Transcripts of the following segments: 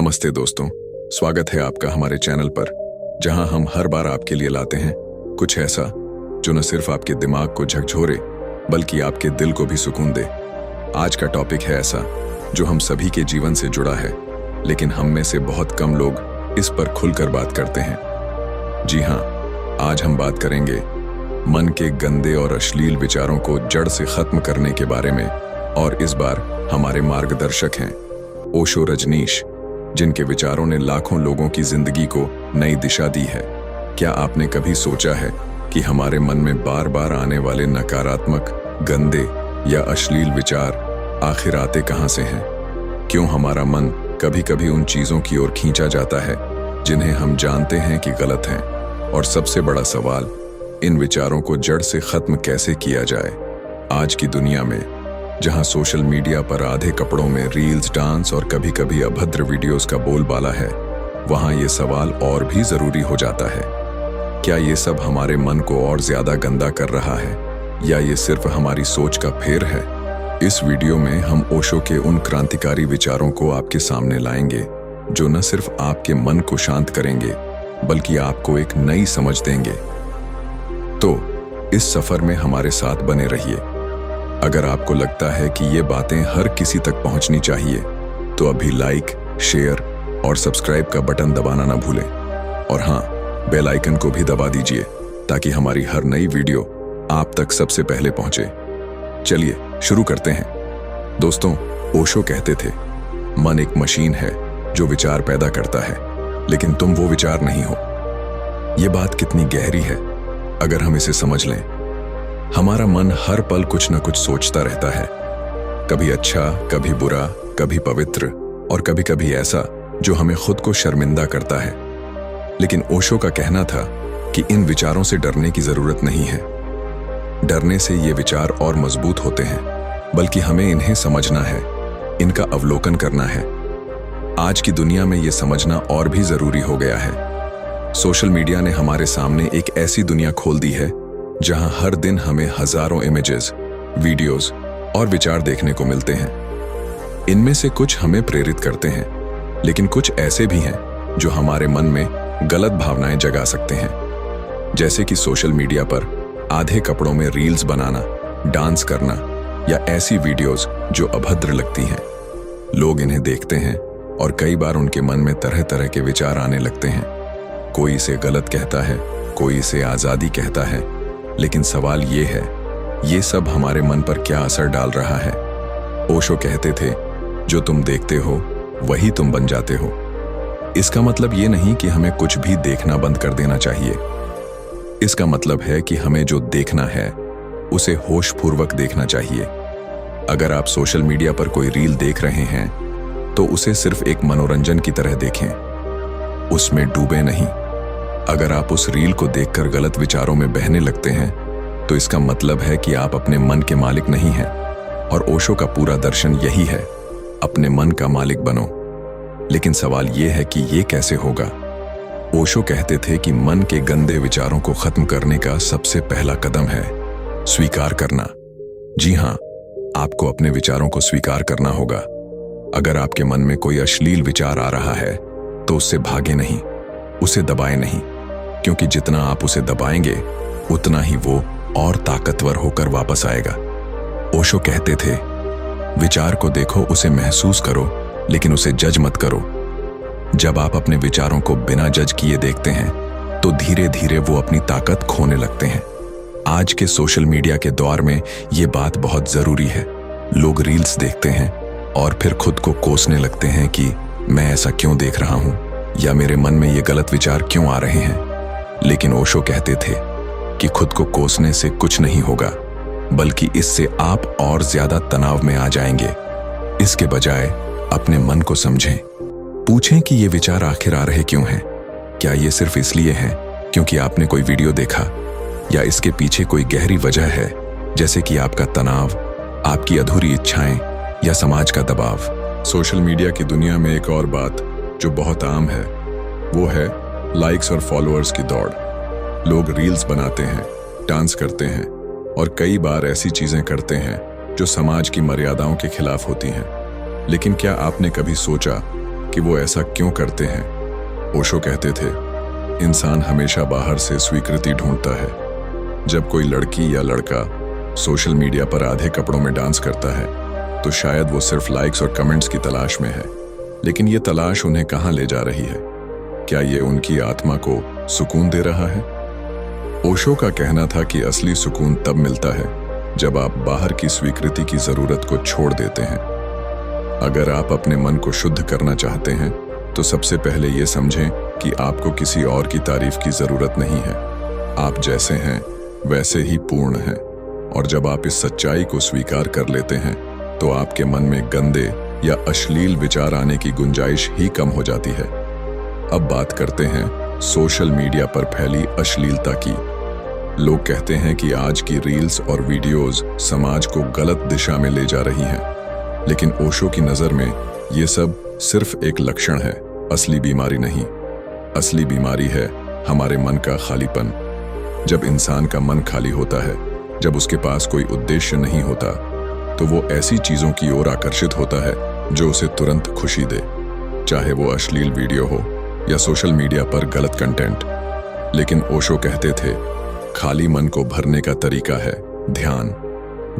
नमस्ते दोस्तों, स्वागत है आपका हमारे चैनल पर, जहां हम हर बार आपके लिए लाते हैं कुछ ऐसा जो न सिर्फ आपके दिमाग को झकझोरे बल्कि आपके दिल को भी सुकून दे। आज का टॉपिक है ऐसा जो हम सभी के जीवन से जुड़ा है, लेकिन हम में से बहुत कम लोग इस पर खुलकर बात करते हैं। जी हाँ, आज हम बात करेंगे मन के गंदे और अश्लील विचारों को जड़ से खत्म करने के बारे में। और इस बार हमारे मार्गदर्शक हैं ओशो रजनीश, जिनके विचारों ने लाखों लोगों की जिंदगी को नई दिशा दी है। क्या आपने कभी सोचा है कि हमारे मन में बार बार आने वाले नकारात्मक, गंदे या अश्लील विचार आखिर आते कहां से हैं? क्यों हमारा मन कभी कभी उन चीजों की ओर खींचा जाता है जिन्हें हम जानते हैं कि गलत हैं? और सबसे बड़ा सवाल, इन विचारों को जड़ से खत्म कैसे किया जाए? आज की दुनिया में जहां सोशल मीडिया पर आधे कपड़ों में रील्स, डांस और कभी कभी अभद्र वीडियोस का बोलबाला है, वहां ये सवाल और भी जरूरी हो जाता है। क्या ये सब हमारे मन को और ज्यादा गंदा कर रहा है, या ये सिर्फ हमारी सोच का फेर है? इस वीडियो में हम ओशो के उन क्रांतिकारी विचारों को आपके सामने लाएंगे जो न सिर्फ आपके मन को शांत करेंगे बल्कि आपको एक नई समझ देंगे। तो इस सफर में हमारे साथ बने रहिए। अगर आपको लगता है कि ये बातें हर किसी तक पहुंचनी चाहिए, तो अभी लाइक, शेयर और सब्सक्राइब का बटन दबाना ना भूलें। और हाँ, बेल आइकन को भी दबा दीजिए ताकि हमारी हर नई वीडियो आप तक सबसे पहले पहुंचे। चलिए शुरू करते हैं। दोस्तों, ओशो कहते थे, मन एक मशीन है जो विचार पैदा करता है, लेकिन तुम वो विचार नहीं हो। ये बात कितनी गहरी है अगर हम इसे समझ लें। हमारा मन हर पल कुछ न कुछ सोचता रहता है, कभी अच्छा, कभी बुरा, कभी पवित्र और कभी कभी ऐसा जो हमें खुद को शर्मिंदा करता है। लेकिन ओशो का कहना था कि इन विचारों से डरने की जरूरत नहीं है। डरने से ये विचार और मजबूत होते हैं, बल्कि हमें इन्हें समझना है, इनका अवलोकन करना है। आज की दुनिया में ये समझना और भी जरूरी हो गया है। सोशल मीडिया ने हमारे सामने एक ऐसी दुनिया खोल दी है जहां हर दिन हमें हजारों इमेजेस, वीडियोस और विचार देखने को मिलते हैं। इनमें से कुछ हमें प्रेरित करते हैं, लेकिन कुछ ऐसे भी हैं जो हमारे मन में गलत भावनाएं जगा सकते हैं। जैसे कि सोशल मीडिया पर आधे कपड़ों में रील्स बनाना, डांस करना या ऐसी वीडियोस जो अभद्र लगती हैं। लोग इन्हें देखते हैं और कई बार उनके मन में तरह तरह के विचार आने लगते हैं। कोई इसे गलत कहता है, कोई इसे आजादी कहता है, लेकिन सवाल ये है, ये सब हमारे मन पर क्या असर डाल रहा है? ओशो कहते थे, जो तुम देखते हो वही तुम बन जाते हो। इसका मतलब ये नहीं कि हमें कुछ भी देखना बंद कर देना चाहिए। इसका मतलब है कि हमें जो देखना है उसे होशपूर्वक देखना चाहिए। अगर आप सोशल मीडिया पर कोई रील देख रहे हैं तो उसे सिर्फ एक मनोरंजन की तरह देखें, उसमें डूबे नहीं। अगर आप उस रील को देखकर गलत विचारों में बहने लगते हैं तो इसका मतलब है कि आप अपने मन के मालिक नहीं हैं। और ओशो का पूरा दर्शन यही है, अपने मन का मालिक बनो। लेकिन सवाल यह है कि ये कैसे होगा? ओशो कहते थे कि मन के गंदे विचारों को खत्म करने का सबसे पहला कदम है स्वीकार करना। जी हाँ, आपको अपने विचारों को स्वीकार करना होगा। अगर आपके मन में कोई अश्लील विचार आ रहा है तो उससे भागे नहीं, उसे दबाए नहीं, क्योंकि जितना आप उसे दबाएंगे उतना ही वो और ताकतवर होकर वापस आएगा। ओशो कहते थे, विचार को देखो, उसे महसूस करो, लेकिन उसे जज मत करो। जब आप अपने विचारों को बिना जज किए देखते हैं तो धीरे धीरे वो अपनी ताकत खोने लगते हैं। आज के सोशल मीडिया के दौर में ये बात बहुत जरूरी है। लोग रील्स देखते हैं और फिर खुद को कोसने लगते हैं कि मैं ऐसा क्यों देख रहा हूं, या मेरे मन में ये गलत विचार क्यों आ रहे हैं। लेकिन ओशो कहते थे कि खुद को कोसने से कुछ नहीं होगा, बल्कि इससे आप और ज्यादा तनाव में आ जाएंगे। इसके बजाय अपने मन को समझें, पूछें कि ये विचार आखिर आ रहे क्यों हैं। क्या ये सिर्फ इसलिए है क्योंकि आपने कोई वीडियो देखा, या इसके पीछे कोई गहरी वजह है, जैसे कि आपका तनाव, आपकी अधूरी इच्छाएं या समाज का दबाव? सोशल मीडिया की दुनिया में एक और बात जो बहुत आम है वो है लाइक्स और फॉलोअर्स की दौड़। लोग रील्स बनाते हैं, डांस करते हैं और कई बार ऐसी चीजें करते हैं जो समाज की मर्यादाओं के खिलाफ होती हैं। लेकिन क्या आपने कभी सोचा कि वो ऐसा क्यों करते हैं। ओशो कहते थे, इंसान हमेशा बाहर से स्वीकृति ढूंढता है। जब कोई लड़की या लड़का सोशल मीडिया पर आधे कपड़ों में डांस करता है तो शायद वो सिर्फ लाइक्स और कमेंट्स की तलाश में है। लेकिन ये तलाश उन्हें कहाँ ले जा रही है? क्या ये उनकी आत्मा को सुकून दे रहा है? ओशो का कहना था कि असली सुकून तब मिलता है जब आप बाहर की स्वीकृति की जरूरत को छोड़ देते हैं। अगर आप अपने मन को शुद्ध करना चाहते हैं तो सबसे पहले ये समझें कि आपको किसी और की तारीफ की जरूरत नहीं है। आप जैसे हैं वैसे ही पूर्ण हैं। और जब आप इस सच्चाई को स्वीकार कर लेते हैं तो आपके मन में गंदे या अश्लील विचार आने की गुंजाइश ही कम हो जाती है। अब बात करते हैं सोशल मीडिया पर फैली अश्लीलता की। लोग कहते हैं कि आज की रील्स और वीडियोस समाज को गलत दिशा में ले जा रही हैं। लेकिन ओशो की नज़र में ये सब सिर्फ एक लक्षण है, असली बीमारी नहीं। असली बीमारी है हमारे मन का खालीपन। जब इंसान का मन खाली होता है, जब उसके पास कोई उद्देश्य नहीं होता, तो वो ऐसी चीज़ों की ओर आकर्षित होता है जो उसे तुरंत खुशी दे, चाहे वो अश्लील वीडियो हो या सोशल मीडिया पर गलत कंटेंट। लेकिन ओशो कहते थे, खाली मन को भरने का तरीका है ध्यान।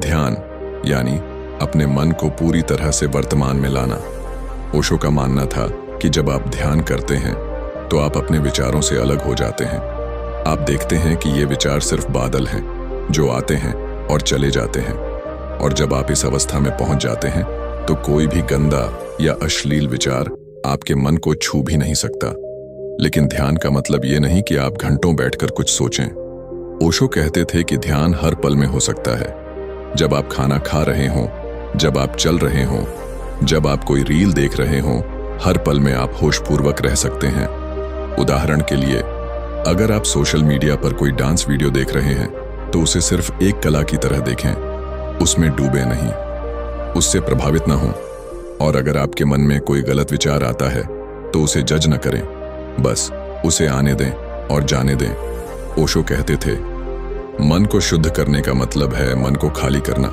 ध्यान यानी अपने मन को पूरी तरह से वर्तमान में लाना। ओशो का मानना था कि जब आप ध्यान करते हैं तो आप अपने विचारों से अलग हो जाते हैं। आप देखते हैं कि ये विचार सिर्फ बादल हैं जो आते हैं और चले जाते हैं। और जब आप इस अवस्था में पहुंच जाते हैं तो कोई भी गंदा या अश्लील विचार आपके मन को छू भी नहीं सकता। लेकिन ध्यान का मतलब ये नहीं कि आप घंटों बैठकर कुछ सोचें। ओशो कहते थे कि ध्यान हर पल में हो सकता है। जब आप खाना खा रहे हों, जब आप चल रहे हों, जब आप कोई रील देख रहे हों, हर पल में आप होशपूर्वक रह सकते हैं। उदाहरण के लिए, अगर आप सोशल मीडिया पर कोई डांस वीडियो देख रहे हैं तो उसे सिर्फ एक कला की तरह देखें, उसमें डूबे नहीं, उससे प्रभावित ना हों। और अगर आपके मन में कोई गलत विचार आता है तो उसे जज न करें, बस उसे आने दें और जाने दें। ओशो कहते थे, मन को शुद्ध करने का मतलब है मन को खाली करना।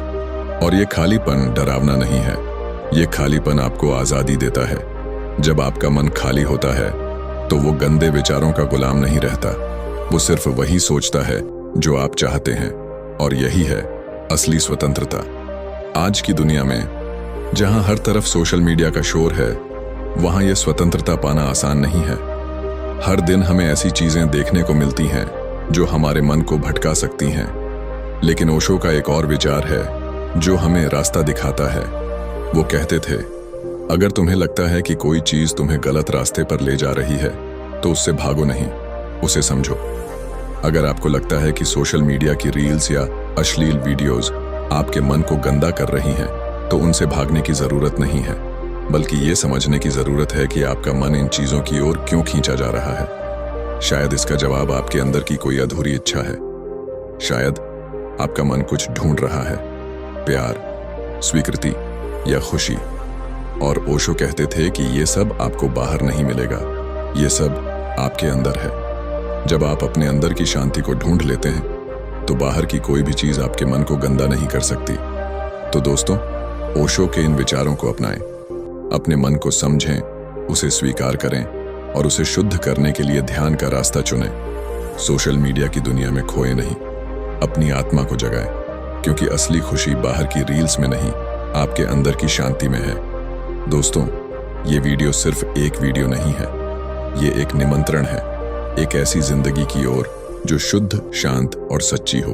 और ये खालीपन डरावना नहीं है, ये खालीपन आपको आज़ादी देता है। जब आपका मन खाली होता है तो वो गंदे विचारों का गुलाम नहीं रहता, वो सिर्फ वही सोचता है जो आप चाहते हैं। और यही है असली स्वतंत्रता। आज की दुनिया में जहां हर तरफ सोशल मीडिया का शोर है, वहां यह स्वतंत्रता पाना आसान नहीं है। हर दिन हमें ऐसी चीजें देखने को मिलती हैं जो हमारे मन को भटका सकती हैं। लेकिन ओशो का एक और विचार है जो हमें रास्ता दिखाता है। वो कहते थे, अगर तुम्हें लगता है कि कोई चीज तुम्हें गलत रास्ते पर ले जा रही है तो उससे भागो नहीं, उसे समझो। अगर आपको लगता है कि सोशल मीडिया की रील्स या अश्लील वीडियोस आपके मन को गंदा कर रही हैं, तो उनसे भागने की जरूरत नहीं है, बल्कि ये समझने की जरूरत है कि आपका मन इन चीजों की ओर क्यों खींचा जा रहा है। शायद इसका जवाब आपके अंदर की कोई अधूरी इच्छा है। शायद आपका मन कुछ ढूंढ रहा है, प्यार, स्वीकृति या खुशी। और ओशो कहते थे कि ये सब आपको बाहर नहीं मिलेगा, ये सब आपके अंदर है। जब आप अपने अंदर की शांति को ढूंढ लेते हैं तो बाहर की कोई भी चीज आपके मन को गंदा नहीं कर सकती। तो दोस्तों, ओशो के इन विचारों को अपनाएं, अपने मन को समझें, उसे स्वीकार करें और उसे शुद्ध करने के लिए ध्यान का रास्ता चुनें। सोशल मीडिया की दुनिया में खोए नहीं, अपनी आत्मा को जगाएं, क्योंकि असली खुशी बाहर की रील्स में नहीं, आपके अंदर की शांति में है। दोस्तों, ये वीडियो सिर्फ एक वीडियो नहीं है, ये एक निमंत्रण है, एक ऐसी जिंदगी की ओर जो शुद्ध, शांत और सच्ची हो।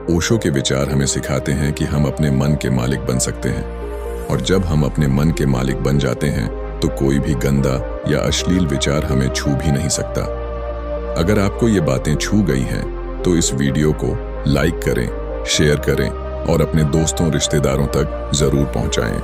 ओशो के विचार हमें सिखाते हैं कि हम अपने मन के मालिक बन सकते हैं। और जब हम अपने मन के मालिक बन जाते हैं तो कोई भी गंदा या अश्लील विचार हमें छू भी नहीं सकता। अगर आपको ये बातें छू गई हैं तो इस वीडियो को लाइक करें, शेयर करें और अपने दोस्तों, रिश्तेदारों तक जरूर पहुंचाएं।